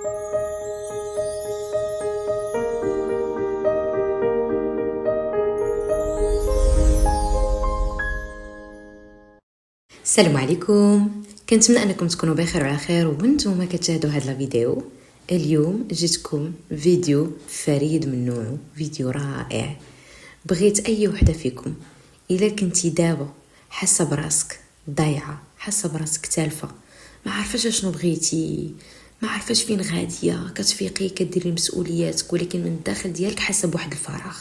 السلام عليكم. كنتمنى انكم تكونوا بخير وعلى خير وانتم كتشاهدوا هذا الفيديو. اليوم جيتكم فيديو فريد من نوعه، فيديو رائع. بغيت اي وحده فيكم الا كنتي دابا حاسه براسك ضايعه، حاسه براسك تالفه، ما عارفاش شنو بغيتي، ما عارفاش فين غاديه، كتفيقي كديري مسؤولياتك ولكن من الداخل ديالك حاسه بواحد الفراغ،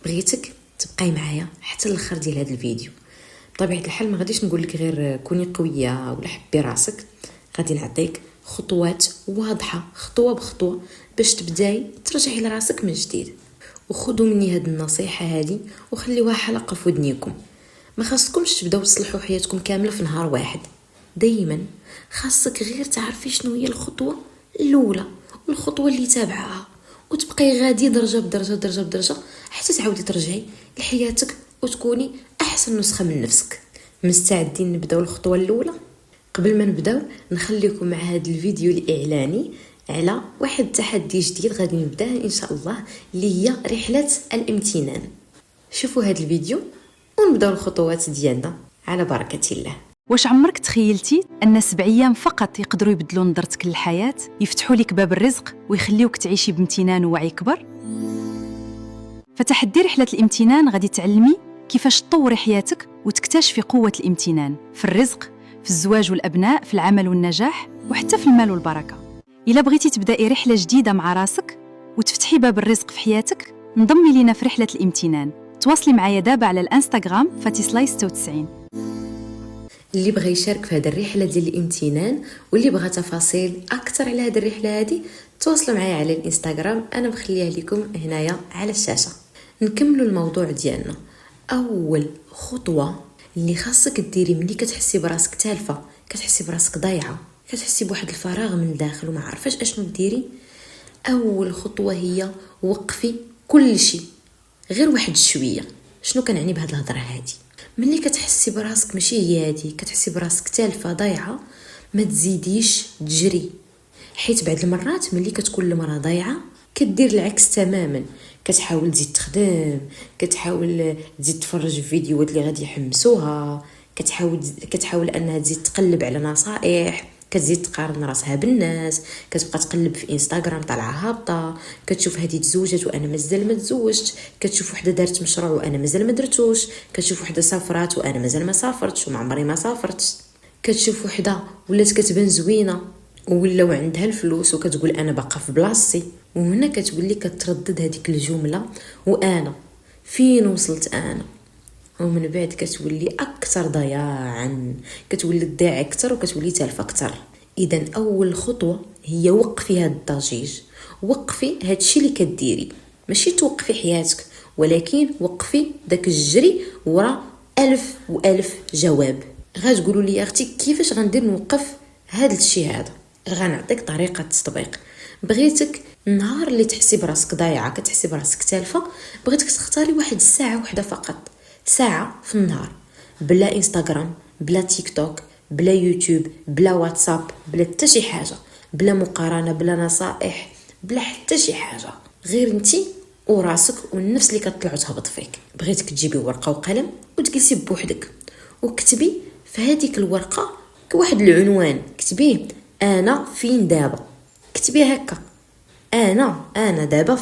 بغيتك تبقاي معايا حتى الاخر ديال هذا الفيديو. بطبيعه الحال ما غاديش نقول لك غير كوني قويه ولا حبي راسك، غادي نعطيك خطوات واضحه خطوه بخطوه باش تبداي ترجعي لراسك من جديد. وخذوا مني هاد النصيحه هذه وخليوها حلقه في ودنيكم. ما خاصكمش تبداو تصلحوا حياتكم كامله في نهار واحد، دائما خاصك غير تعرفي شنو هي الخطوه الاولى والخطوه اللي تابعها، وتبقاي غادي درجه بدرجه درجه بدرجه حتى تعاودي ترجعي لحياتك وتكوني احسن نسخه من نفسك. مستعدين نبداو الخطوه الاولى؟ قبل ما نبداو نخليكم مع هذا الفيديو الاعلاني على واحد التحدي جديد غادي نبداه ان شاء الله، اللي هي رحله الامتنان. شوفوا هذا الفيديو ونبداو الخطوات ديالنا على بركه الله. واش عمرك تخيلتي أن 7 أيام فقط يقدروا يبدلوا نظرتك للحياة، يفتحوا لك باب الرزق ويخليوك تعيشي بامتنان ووعي كبر؟ فتحدي رحلة الامتنان غادي تعلمي كيفاش تطوري حياتك وتكتشفي قوة الامتنان في الرزق، في الزواج والأبناء، في العمل والنجاح، وحتى في المال والبركة. إلا بغيتي تبدأي رحلة جديدة مع راسك وتفتحي باب الرزق في حياتك، انضمي لينا في رحلة الامتنان. تواصلي معايا دابا على الانستغرام fatisly96. اللي بغى يشارك في هذه الرحله ديال الامتنان واللي بغى تفاصيل اكثر على هذه الرحله هذه، تواصلوا معايا على الانستغرام، انا مخليها لكم هنايا على الشاشه. نكملوا الموضوع ديالنا. اول خطوه اللي خاصك ديري ملي كتحسي براسك تالفه، كتحسي براسك ضايعه، كتحسي بواحد الفراغ من الداخل وما عارفاش اشنو ديري، اول خطوه هي وقفي كل شيء غير واحد شويه. شنو كنعني بهاد الهضره هذه؟ ملي كتحسي براسك ماشي هي هادي، كتحسي براسك تالفه ضايعه، ما تزيديش تجري، حيت بعض المرات ملي كتكون المراه ضايعه كدير العكس تماما، كتحاول تزيد تخدم، كتحاول تزيد تفرج في فيديوهات اللي غادي يحمسوها، كتحاول انها تزيد تقلب على نصائح، كتزيد تقارن راسها بالناس، كتبقى تقلب في انستغرام طالعه هابطه، كتشوف هذه تزوجت وانا مازال ما تزوجتش، كتشوف وحده دارت مشروع وانا مازال ما درتوش، كتشوف وحده سافرات وانا مازال ما سافرتش وما عمري ما سافرتش، كتشوف وحده ولات كتبان زوينه ولاو عندها الفلوس وكتقول انا باقا في بلاصتي. وهنا كتولي كتردد هذيك الجمله وانا فين وصلت انا، ومن بعد كتولي اكثر ضياعا، كتولي تضيع اكثر وكتولي تالفه اكثر. اذا اول خطوه هي وقفي هذا الضجيج، وقفي هذا الشيء اللي كديري، ماشي توقفي حياتك ولكن وقفي داك الجري ورا ألف وألف جواب. غتقولوا لي اختي كيفاش غندير نوقف هذا الشيء هذا؟ غنعطيك طريقه تطبيق. بغيتك النهار اللي تحسي براسك ضايعه، كتحسي براسك تالفه، بغيتك تختاري واحد الساعه واحده فقط، ساعه في النهار، بلا انستغرام، بلا تيك توك، بلا يوتيوب، بلا واتساب، بلا حتى شي حاجه، بلا مقارنه، بلا نصائح، بلا حتى شي حاجه، غير انتي وراسك والنفس اللي كتطلع تهبط فيك. بغيتك تجيبي ورقه وقلم وتجلسي بوحدك وكتبي في هذيك الورقه كواحد العنوان، كتبيه انا فين دابا، كتبي هكا انا دابا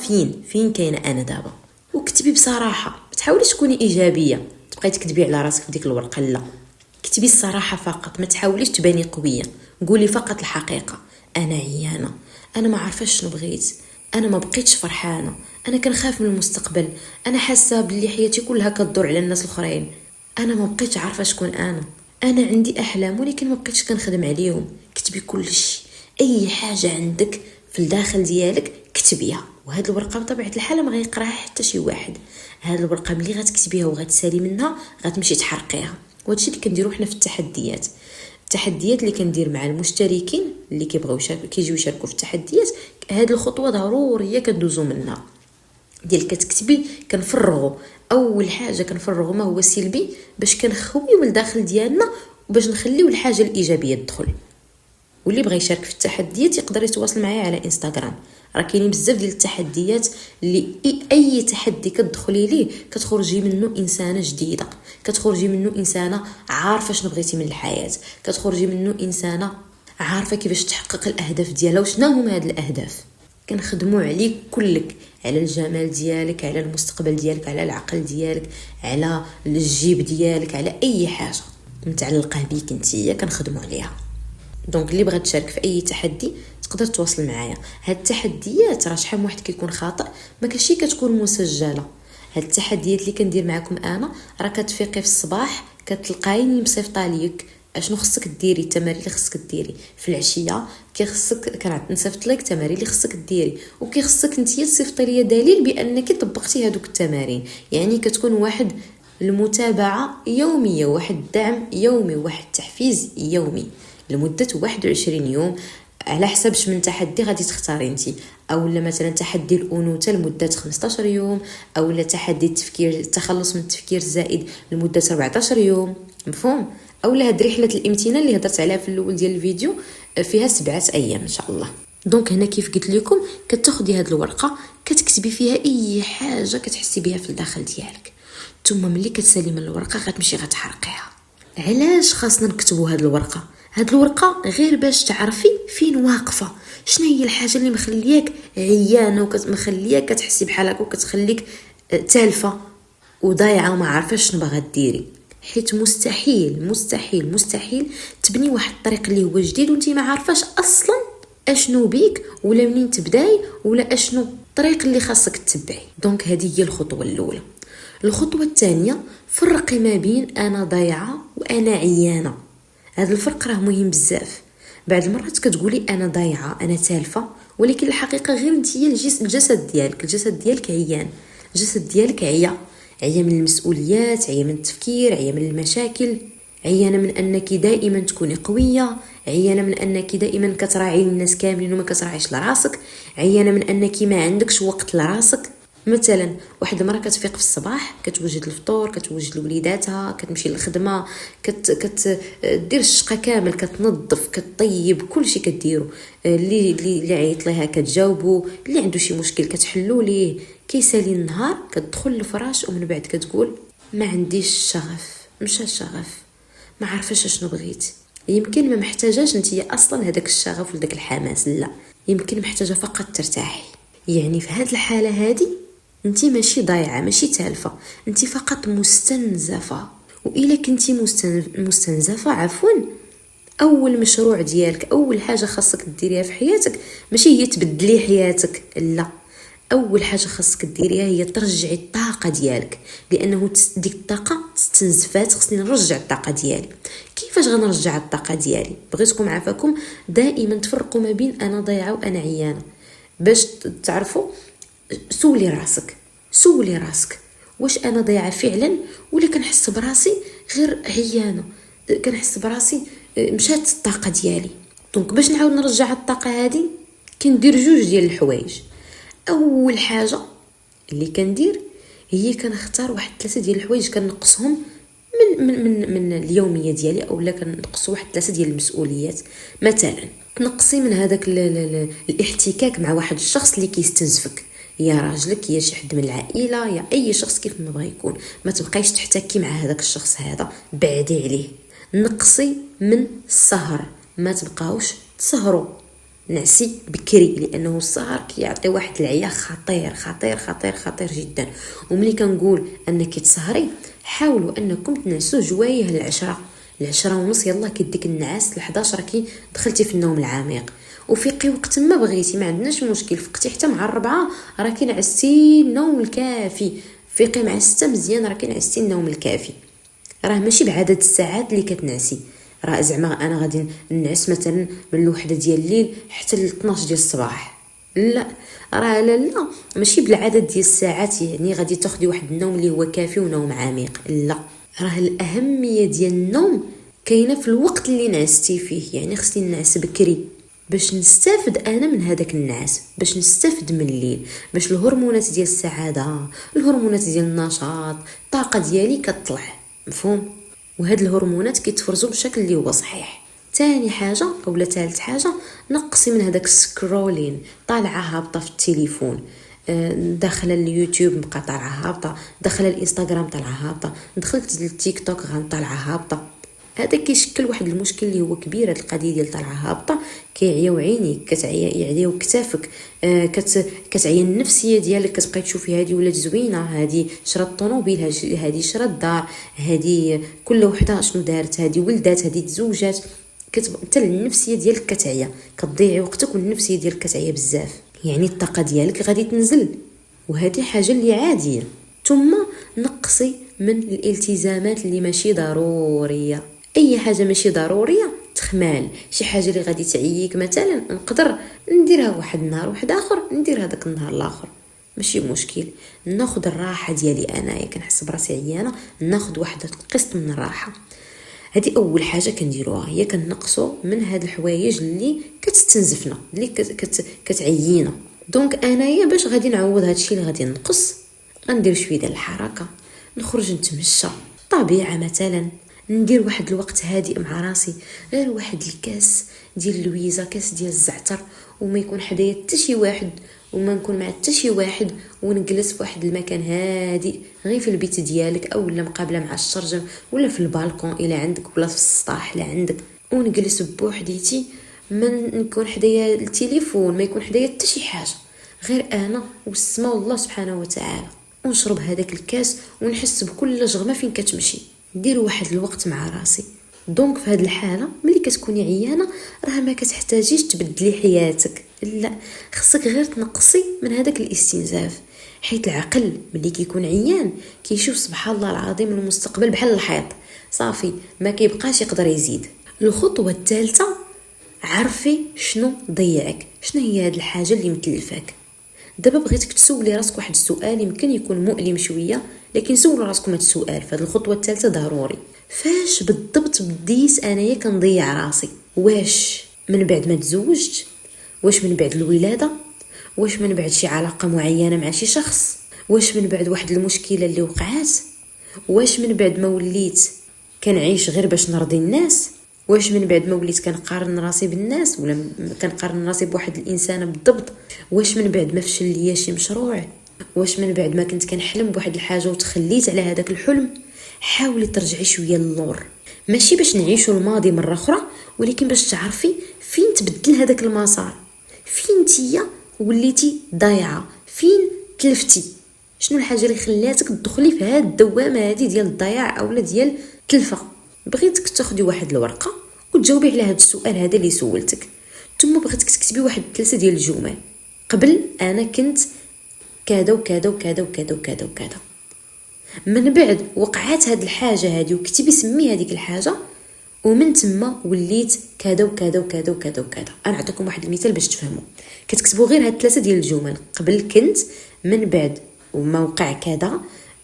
فين كاينه انا دابا، وكتبي بصراحه، ما تحاوليش تكوني ايجابيه تبقاي تكذبي على راسك في ديك الورقه، لا، كتبي الصراحه فقط، ما تحاوليش تباني قويه، قولي فقط الحقيقه. انا عيانه، انا ما عارفاش شنو بغيت، انا ما بقيتش فرحانه، انا كنخاف من المستقبل، انا حاسه باللي حياتي كلها كتدور على الناس الاخرين، انا ما بقيتش عارفه شكون انا عندي احلام ولكن ما بقيتش كنخدم عليهم. كتبي كل شيء، اي حاجه عندك في الداخل ديالك كتبيها. وهاد الورقه بطبيعه الحال ما غيقراها حتى شي واحد، هاد الورقه ملي غتكتبيها وغتسالي منها غتمشي تحرقيها. وهادشي اللي كنديرو حنا في التحديات اللي كندير مع المشتركين اللي كيبغيو كيجيو يشاركوا في التحديات. هاد الخطوه ضروريه كندوزو منها، ديال كتكتبي كنفرغوا اول حاجه، كنفرغوا ما هو سلبي باش كنخويو من الداخل ديالنا وباش نخليو الحاجه الايجابيه تدخل. واللي بغى يشارك في التحديات يقدر يتواصل معايا على انستغرام. راه كاينين بزاف ديال التحديات اللي اي تحدي كتدخلي ليه كتخرجي منه انسانه جديده، كتخرجي منه انسانه عارفه شنو بغيتي من الحياه، كتخرجي منه انسانه عارفه كيفاش تحقق الاهداف ديالها وشنو هما هاد الاهداف. كنخدموا عليك كلك، على الجمال ديالك، على المستقبل ديالك، على العقل ديالك، على الجيب ديالك، على اي حاجه متعلقه بيك نتيا كنخدموا عليها. دونك اللي بغات تشارك في اي تحدي تقدر تواصل معايا. هاد التحديات راه شحال من واحد كيكون خاطئ ما كلشي كتكون مسجله. هاد التحديات اللي كندير معكم انا راه كتفيقي في الصباح كتلقايني مصيفطه ليك اشنو خصك ديري، التمارين اللي خصك ديري في العشيه، كيخصك كنصيفط لك التمارين اللي خصك ديري، وكيخصك نتيا تصيفطي لي دليل بانك طبقتي هذوك التمارين. يعني كتكون واحد المتابعه يوميه، واحد الدعم يومي، واحد التحفيز يومي لمده 21 يوم على حسب من تحدي غادي تختاري انت. او لا مثلا تحدي الانوثه لمده 15 يوم، او لا تحدي التخلص من التفكير الزائد لمده 14 يوم، مفهوم؟ او لا هاد رحله الامتنان اللي هضرت عليها في الاول ديال الفيديو فيها 7 ايام ان شاء الله. دونك هنا كيف قلت لكم كتاخدي هاد الورقه كتكتبي فيها اي حاجه كتحسي بها في الداخل ديالك، ثم ملي كتسالي من الورقه غتمشي غتحرقيها. علاش خاصنا نكتبوا هاد الورقه؟ هاد الورقه غير باش تعرفي فين واقفه، شنو هي الحاجه اللي مخلياك عيانه ومخلياك كتحسي بحال هكا وكتخليك تالفه وضايعه وما عارفه شنو باغا ديري. حيت مستحيل مستحيل مستحيل تبني واحد الطريق اللي هو جديد وانتي ما عارفاش اصلا اشنو بيك ولا منين تبداي ولا اشنو الطريق اللي خاصك تتبعي. دونك هذه هي الخطوه الاولى. الخطوه الثانيه فرقي ما بين انا ضايعه وانا عيانه. هذا الفرق راه مهم بزاف. بعض المرات كتقولي انا ضايعه انا تالفه، ولكن الحقيقه غير نتيا الجسد ديالك عيان، الجسد ديالك عيا من المسؤوليات، عيا من التفكير، عيا من المشاكل، عيانه من انك دائما تكوني قويه، عيانه من انك دائما كتراعي الناس كاملين وما كتراعيش لراسك، عيانه من انك ما عندكش وقت لراسك. مثلا واحد المراه كتفيق في الصباح كتوجد الفطور، كتوجد لوليداتها، كتمشي للخدمه، دير الشقه كامل، كتنظف، كطيب، كلشي كديرو. اللي عيط ليها كتجاوبو، اللي عنده شي مشكل كتحلو ليه. كيسالي النهار كتدخل للفراش ومن بعد كتقول ما عنديش الشغف، مشى الشغف، ما عارفاش شنو بغيت. يمكن ما محتاجاش نتيا اصلا هذاك الشغف وداك الحماس، لا، يمكن محتاجه فقط ترتاحي. يعني في هذه الحاله هذه انتي ماشي ضايعه ماشي تالفه، انتي فقط مستنزفه. والا كنتي مستنزفه عفوا، اول مشروع ديالك، اول حاجه خاصك ديريها في حياتك ماشي هي تبدلي حياتك، لا، اول حاجه خاصك ديريها هي ترجعي الطاقه ديالك، لانه ديك الطاقه استنزفات. خصني نرجع الطاقه ديالي. كيفاش غنرجع الطاقه ديالي؟ بغيتكم عافاكم دائما تفرقوا ما بين انا ضايعه وانا عيانه باش تعرفوا. سولي راسك واش انا ضايعه فعلا ولا كنحس براسي غير عيانه، كنحس براسي مشات الطاقه ديالي. دونك باش نعاود نرجع الطاقه هذه كندير جوج ديال الحوايج. اول حاجه اللي كندير هي كنختار واحد 3 ديال الحوايج كنقصهم من اليوميه ديالي، اولا كنقص واحد 3 ديال المسؤوليات. مثلا تنقصي من هذاك الاحتكاك مع واحد الشخص اللي كيستنزفك، يا راجلك يا شي حد من العائله يا اي شخص كيف ما بغى يكون، ما تبقايش تحتكي مع هذاك الشخص هذا، بعدي عليه. نقصي من السهر، ما تبقاوش تسهروا، نعسي بكري، لانه السهر كيعطي واحد العيا خطير خطير خطير خطير جدا. وملي كنقول انك تسهري حاولوا انكم تنعسوا جوايه العشرة ونص، يلا كيديك النعاس ل11 راكي دخلتي في النوم العميق. وفيقي وقت ما بغيتي، ما عندناش مشكل، فقتي حتى مع 4 راكي نعستي النوم الكافي، فيقي مع 6 مزيان راكي نعستي النوم الكافي. راه ماشي بعدد الساعات اللي كتنعسي، راه زعما انا غادي نعس مثلا من الوحده ديال الليل حتى ل 12 ديال الصباح، لا، راه لا ماشي بالعدد ديال الساعات يعني غادي تاخدي واحد النوم اللي هو كافي ونوم عميق، لا، راه الاهميه ديال النوم كاينه في الوقت اللي نعستي فيه. يعني خصني نعس بكري باش نستافد انا من هذاك النعاس، باش نستافد من الليل، باش الهرمونات ديال السعاده، الهرمونات ديال النشاط، الطاقه ديالي كتطلع، مفهوم؟ وهاد الهرمونات كيتفرزوا بشكل اللي هو صحيح. تاني حاجه اولا ثالث حاجه، نقصي من هذاك السكرولين، طالعه هابطه في التليفون، داخله اليوتيوب بقى طالعه هابطه، داخله الانستغرام طالعه هابطه، دخلت للتيك توك طالعه هابطه. هذا كيشكل واحد المشكل اللي هو كبير. هاد القضيه ديال طالعه هابطه كيعياو عينيك، يعياو كتافك، كتعيا النفسيه ديالك، كتبقاي تشوفي هذه ولات زوينه، هذه شرات الطوموبيل، هذه شرات الدار، هذه كل وحده شنو دارت، هذه ولدات، هذه تزوجات. حتى النفسيه ديالك كتعيا، كتضيعي وقتك والنفسيه ديالك كتعيا بزاف، يعني الطاقه ديالك غادي تنزل، وهذه حاجه اللي عاديه. ثم نقصي من الالتزامات اللي ماشي ضروريه. اي حاجه ماشي ضروريه تخمال، شي حاجه اللي غادي تعييك مثلا نقدر نديرها واحد النهار واحد اخر، ندير هذاك النهار الاخر ماشي مشكل. ناخذ الراحه ديالي انايا، كنحس براسي عيانه ناخذ واحد القسط من الراحه. هذه اول حاجه كنديروها، هي كنقصوا من هاد الحوايج اللي كتستنزفنا، اللي كتعيينا. دونك انايا باش غادي نعوض هادشي اللي غادي نقص، غندير شويه ديال الحركه، نخرج نتمشى طبيعه مثلا، ندير واحد الوقت هادئ مع راسي، غير واحد الكاس ديال اللويزه، كاس ديال الزعتر، وما يكون حدايا حتى شي واحد، وما نكون مع حتى شي واحد، ونجلس في واحد المكان هادئ غير في البيت ديالك، او لا مقابله مع الشرجم، ولا في البالكون الا عندك، ولا في السطاح الا عندك، ونجلس بوحديتي، ما نكون حدايا التليفون، ما يكون حدايا حتى شي حاجه، غير انا والسماء والله سبحانه وتعالى، ونشرب هذاك الكاس ونحس بكل جغمه فين كتمشي. ندير واحد الوقت مع راسي. دونك في هذه الحاله ملي كتكوني عيانه راه ما كتحتاجيش تبدلي حياتك، لا، خصك غير تنقصي من هذاك الاستنزاف، حيت العقل ملي كيكون عيان كيشوف سبحان الله العظيم المستقبل بحال الحيط، صافي ما كيبقاش يقدر يزيد. الخطوه الثالثه، عرفي شنو ضيعك، شنو هي هذه الحاجه اللي متلفاك. دابا بغيتك تسولي راسك واحد السؤال يمكن يكون مؤلم شويه، لكن سولوا راسكم هذا السؤال في هذه الخطوه الثالثه ضروري. فاش بالضبط بديت انايا كنضيع راسي؟ واش من بعد ما تزوجت؟ واش من بعد الولاده؟ واش من بعد شي علاقه معينه مع شي شخص؟ واش من بعد واحد المشكله اللي وقعات؟ واش من بعد ما وليت كنعيش غير باش نرضي الناس؟ واش من بعد ما وليت كنقارن راسي بالناس، ولا كنقارن راسي بواحد الانسانه بالضبط؟ واش من بعد ما فشل ليا شي مشروع؟ واش من بعد ما كنت كنحلم بواحد الحاجه وتخليت على هذاك الحلم؟ حاولي ترجعي شويه للور، ماشي باش نعيشوا الماضي مره اخرى، ولكن باش تعرفي فين تبدل هذاك المسار، فين نتيا وليتي ضايعه، فين تلفتي، شنو الحاجه اللي خلاتك تدخلي في هذه الدوامه هذه ديال الضياع اولا ديال التلفه. بغيتك تاخدي واحد الورقه وتجاوبي على هذا السؤال هذا اللي سولتك، ثم بغيتك تكتبي واحد 3 ديال الجمل. قبل انا كنت كذا وكذا وكذا وكذا وكذا وكذا، من بعد وقعات هاد الحاجه هذه وكتبي سمي هذيك الحاجه، ومن تما وليت كذا وكذا وكذا وكذا وكذا. انا نعطيكم واحد المثال باش تفهموا. كتكتبوا غير هاد 3 ديال الجمل، قبل كنت، من بعد وما وقع كذا،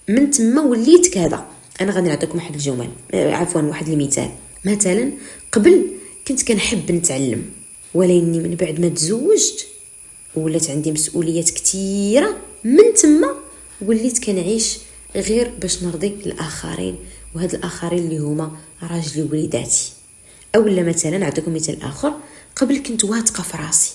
من تما وليت كذا. انا غادي نعطيكم واحد الجمل، عفوا واحد المثال. مثلا قبل كنت كنحب نتعلم، ولكني من بعد ما تزوجت ولات عندي مسؤوليات كثيره، من تما وليت كنعيش غير باش نرضي الاخرين، وهاد الاخرين اللي هما راجلي ووليداتي. اولا مثلا نعطيكم مثال اخر، قبل كنت واثقه في راسي،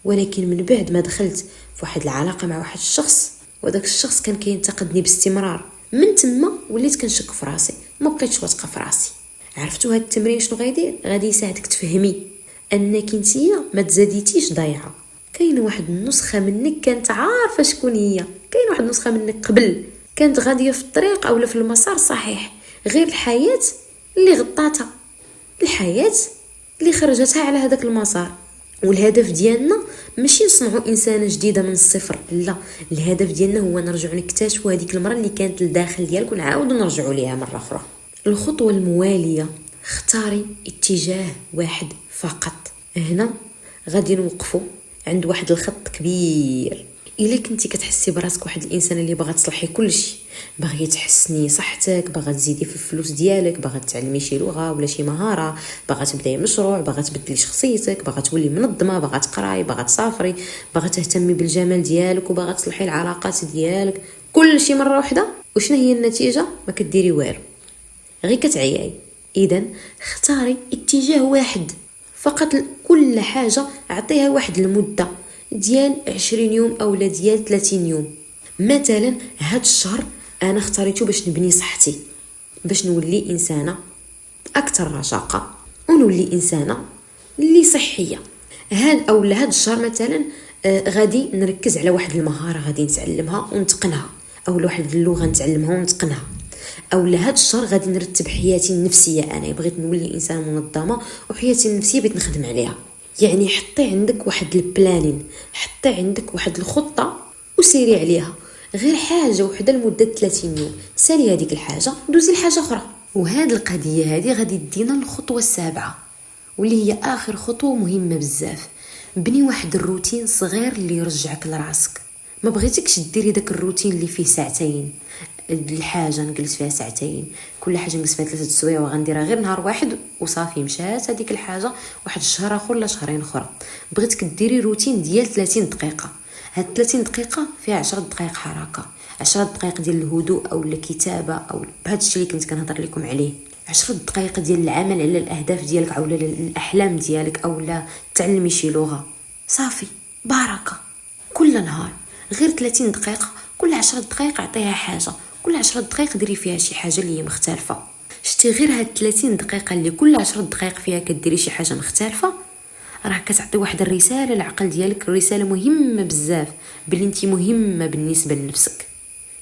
ولكن من بعد ما دخلت في واحد العلاقه مع واحد الشخص، وداك الشخص كان كينتقدني باستمرار، من تما وليت كنشك في راسي، ما بقيتش واثقه في راسي. عرفتوا هاد التمرين شنو غيدير؟ غادي يساعدك تفهمي انك نتيا ما تزاديتيش ضايعه. كاين واحد النسخه منك كانت عارفه شكون هي، كاين واحد النسخه منك قبل كانت غاديه في الطريق اولا في المسار صحيح، غير الحياه اللي غطاتها، الحياه اللي خرجتها على هذاك المسار. والهدف ديالنا ماشي نصنعوا انسانه جديده من الصفر، لا، الهدف ديالنا هو نرجعوا نكتشفوا هذيك المراه اللي كانت لداخل ديالك ونعاودوا نرجعوا ليها مره اخرى. الخطوه المواليه، اختاري اتجاه واحد فقط. هنا غادي نوقفوا عند واحد الخط كبير. الا كنتي كتحسي براسك واحد الانسان اللي باغا تصلحي كلشي، باغي تحسني صحتك، باغا تزيدي في الفلوس ديالك، باغا تعلمي شي لغه ولا شي مهاره، باغا تبداي مشروع، باغا تبدلي شخصيتك، باغا تولي منظمه، باغا تقراي، باغا تسافري، باغا تهتمي بالجمال ديالك، وباغا تصلحي العلاقات ديالك، كلشي مره واحده، وشنو هي النتيجه؟ ما كديري والو، غير كتعياي. اذا اختاري اتجاه واحد فقط. كل حاجه اعطيها واحد المده ديال 20 يوم او ديال 30 يوم. مثلا هاد الشهر انا اختاريته باش نبني صحتي، باش نولي انسانه اكثر رشاقه ونولي انسانه اللي صحيه. هاد الشهر مثلا غادي نركز على واحد المهاره غادي نتعلمها ونتقنها، او واحد اللغه نتعلمها ونتقنها. او هاد الشهر غادي نرتب حياتي النفسيه، انا بغيت نولي انسان منظمه وحياتي النفسيه بغيت نخدم عليها. يعني حطي عندك واحد البلانين، حطي عندك واحد الخطه وسيري عليها. غير حاجه وحده لمده 30 يوم، سالي هذيك الحاجه دوزي لحاجه اخرى. وهاد القضيه هذه غادي تدينا للخطوه السابعه، واللي هي اخر خطوه مهمه بزاف. بني واحد الروتين صغير اللي يرجعك لراسك. ما بغيتكش ديري داك الروتين اللي فيه ساعتين، الحاجه نجلس فيها ساعتين، كل حاجه نجلس فيها 3 سوايع وغنديرها غير نهار واحد وصافي مشات هذيك الحاجه. واحد الشهر اخر ولا شهرين اخرى بغيتك ديري روتين ديال 30 دقيقه. هاد 30 دقيقه فيها 10 دقائق حركه، 10 دقائق ديال الهدوء او الكتابه او بهذا الشيء اللي كنت كنهضر لكم عليه، 10 دقائق ديال العمل على الاهداف ديالك او الاحلام ديالك، او لا تعلمي شي لغه. صافي بركه. كل نهار غير 30 دقيقه، كل 10 دقائق اعطيها حاجه، كل 10 دقائق ديري فيها شي حاجه اللي هي مختلفه. شتي غير هاد 30 دقيقه اللي كل 10 دقائق فيها كديري شي حاجه مختلفه، راه كتعطي واحد الرساله للعقل ديالك، رساله مهمه بزاف بلي انت مهمه بالنسبه لنفسك.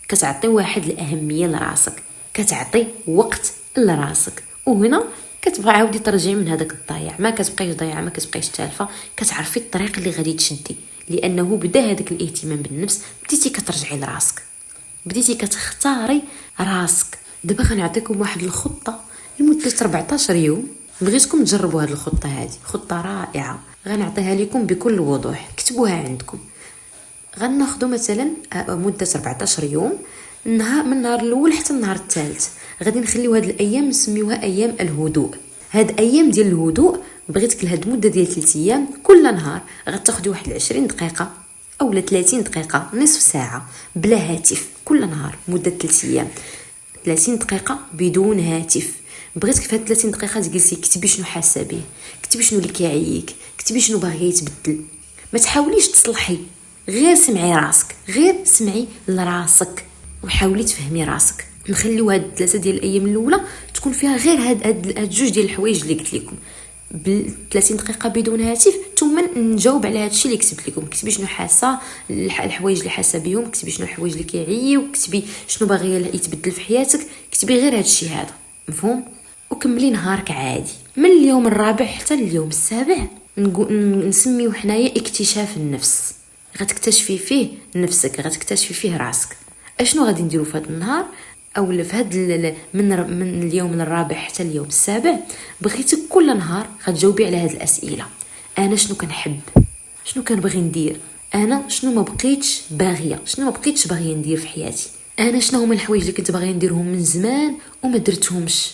كتعطي واحد الاهميه لراسك، كتعطي وقت لراسك. وهنا كتبغي عاودي ترجعي من هذاك الضياع، ما كتبقايش ضياعه، ما كتبقايش تالفه، كتعرفي الطريق اللي غادي تشدي، لانه بدا هذاك الاهتمام بالنفس. بديتي كترجعي لراسك، بديتي كتختاري راسك. دابا غنعطيكم واحد الخطه لمده 14 يوم. بغيتكم تجربوا هذه الخطه، هذه خطه رائعه غنعطيها لكم بكل وضوح، كتبوها عندكم. غناخذوا مثلا مده 14 يوم، من النهار الاول حتى النهار الثالث. غادي نخليو هاد الايام نسميوها ايام الهدوء. هاد ايام ديال الهدوء بغيتك لهاد المده ديال 3 ايام كل نهار غتاخدي واحد 20 دقيقه او 30 دقيقه، نصف ساعه بلا هاتف كل نهار مده 3 ايام. 30 دقيقه بدون هاتف. بغيتك في هاد 30 دقيقه تجلسي كتبي شنو حاسه به، كتبي شنو اللي كيعييك، كتبي شنو باغي يتبدل. ما تحاوليش تصلحي، غير سمعي راسك، غير سمعي لراسك وحاولي تفهمي راسك. نخليو هاد 3 ديال الايام الاولى تكون فيها غير هاد جوج ديال الحوايج اللي قلت لكم، ب 30 دقيقه بدون هاتف، ثم نجاوب على هادشي اللي كتبت لكم. كتبي شنو حاسه، الحوايج اللي حاسه بهم، كتبي شنو الحوايج اللي كيعييو، كتبي شنو باغي يتبدل في حياتك، كتبي غير هادشي هذا. مفهوم؟ وكملي نهارك عادي من اليوم الرابع حتى اليوم السابع. نسميو حنايا اكتشاف النفس. غتكتشفي فيه نفسك، غتكتشفي فيه راسك. اشنو غادي نديرو في هذا النهار او في هذا من اليوم الرابع حتى اليوم السابع؟ بغيتك كل نهار غتجاوبي على هذه الاسئله. انا شنو كنحب، شنو كنبغي ندير، انا شنو ما بقيتش باغيه، شنو ما بقيتش باغيه ندير في حياتي، انا شنو هما الحوايج اللي كنت باغيه نديرهم من زمان وما درتهمش،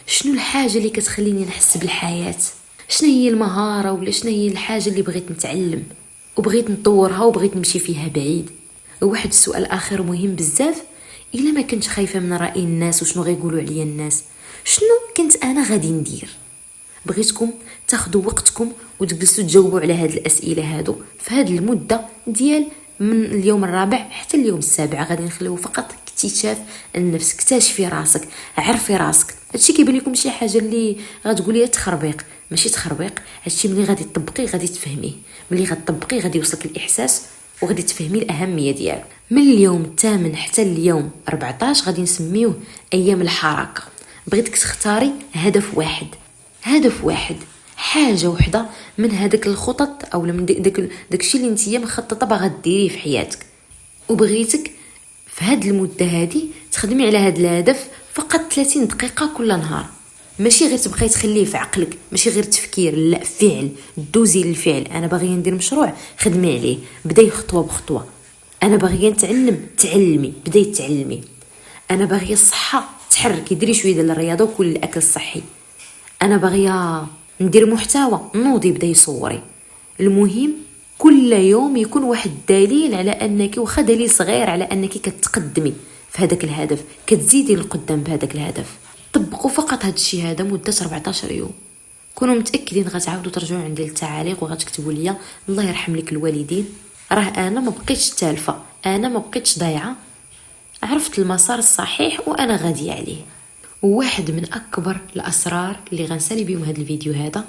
شنو الحاجه اللي كتخليني نحس بالحياه، شنو هي المهاره ولا شنو هي الحاجه اللي بغيت نتعلم وبغيت نطورها وبغيت نمشي فيها بعيد. وواحد السؤال اخر مهم بزاف، الا ما كنت خايفه من راي الناس وشنو غيقولوا عليا الناس، شنو كنت انا غادي ندير؟ بغيتكم تاخذوا وقتكم وتجلسوا تجاوبوا على هذه الاسئله هادو في هذه المده ديال من اليوم الرابع حتى اليوم السابع. غادي نخليو فقط اكتشاف النفس. اكتشفي راسك، عرفي راسك. هادشي كيبان لكم شي حاجه اللي غتقولي تخربيق، ماشي تخربيق. هادشي ملي غادي تطبقيه غادي تفهميه، ملي غتطبقيه غادي يوصلك الاحساس وغادي تفهمي الاهميه ديالو. من اليوم الثامن حتى اليوم 14 غادي نسميوه ايام الحركه. بغيتك تختاري هدف واحد، هدف واحد، حاجه وحده من هذاك الخطط او من داكشي اللي نتيا مخططه باغا ديريه في حياتك. وبغيتك في هذه المده هذه تخدمي على هذا الهدف فقط 30 دقيقه كل نهار. ماشي غير تبقاي تخليه في عقلك، ماشي غير تفكير، لا، فعل. دوزي للفعل. انا باغيه ندير مشروع، خدمي عليه، بداي خطوه بخطوه. انا باغيه نتعلم، تعلمي، بداي تعلمي. انا باغيه الصحه، تحركي، ديري شويه ديال الرياضه وكل الاكل الصحي. انا باغيه ندير محتوى، نوضي، بداي صوري. المهم كل يوم يكون واحد دليل على انك، واخا دليل صغير، على انك كتقدمي في هذاك الهدف، كتزيدي لقدام بهذاك الهدف. طبقوا فقط هذا الشيء هذا مده 14 يوم. كونوا متاكدين غتعاودوا ترجعوا عندي للتعاليق وغتكتبوا لي الله يرحم لك الوالدين، راه انا ما بقيتش تالفه، انا ما بقيتش ضايعه، عرفت المسار الصحيح وانا غاديه عليه. وواحد من اكبر الاسرار اللي غنسالي بهم هذا الفيديو هذا،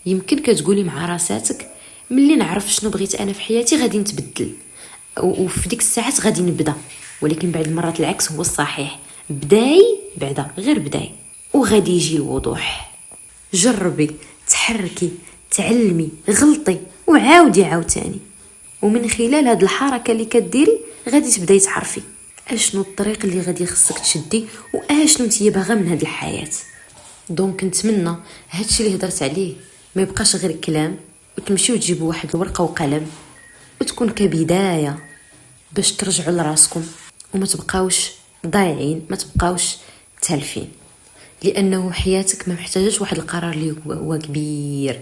يمكن كتقولي مع راساتك ملي نعرف شنو بغيت انا في حياتي غادي نتبدل، وفي ديك الساعات غادي نبدا. ولكن بعد المرات العكس هو الصحيح، بداي بعدا غير بداي وغادي يجي الوضوح. جربي، تحركي، تعلمي، غلطي وعاودي عاوتاني، ومن خلال هاد الحركه اللي كديري غادي تبداي تعرفي اشنو الطريق اللي غادي خصك تشدي واشنو نتيا باغا من هاد الحياه. دونك نتمنى هادشي اللي هضرت عليه ما يبقاش غير كلام، وتمشيو تجيبوا واحد الورقه وقلم وتكون كبدايه باش ترجعوا لراسكم وما تبقاوش ضايعين، ما تبقاوش تالفين. لانه حياتك ما محتاجاش واحد القرار اللي هو كبير،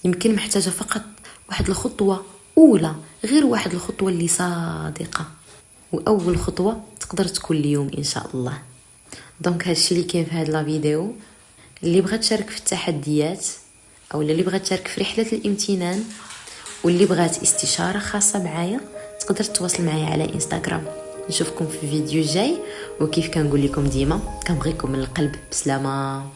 يمكن محتاجه فقط واحد الخطوه اولى، غير واحد الخطوه اللي صادقه، واول خطوه تقدر تكون اليوم ان شاء الله. دونك هادشي اللي كاين في هاد لا فيديو. اللي بغات تشارك في التحديات او اللي بغات تشارك في رحله الامتنان واللي بغات استشاره خاصه معايا تقدر تتواصل معايا على انستغرام. نشوفكم في الفيديو الجاي، وكيف كنقول لكم ديما كنبغيكم من القلب. بسلامه.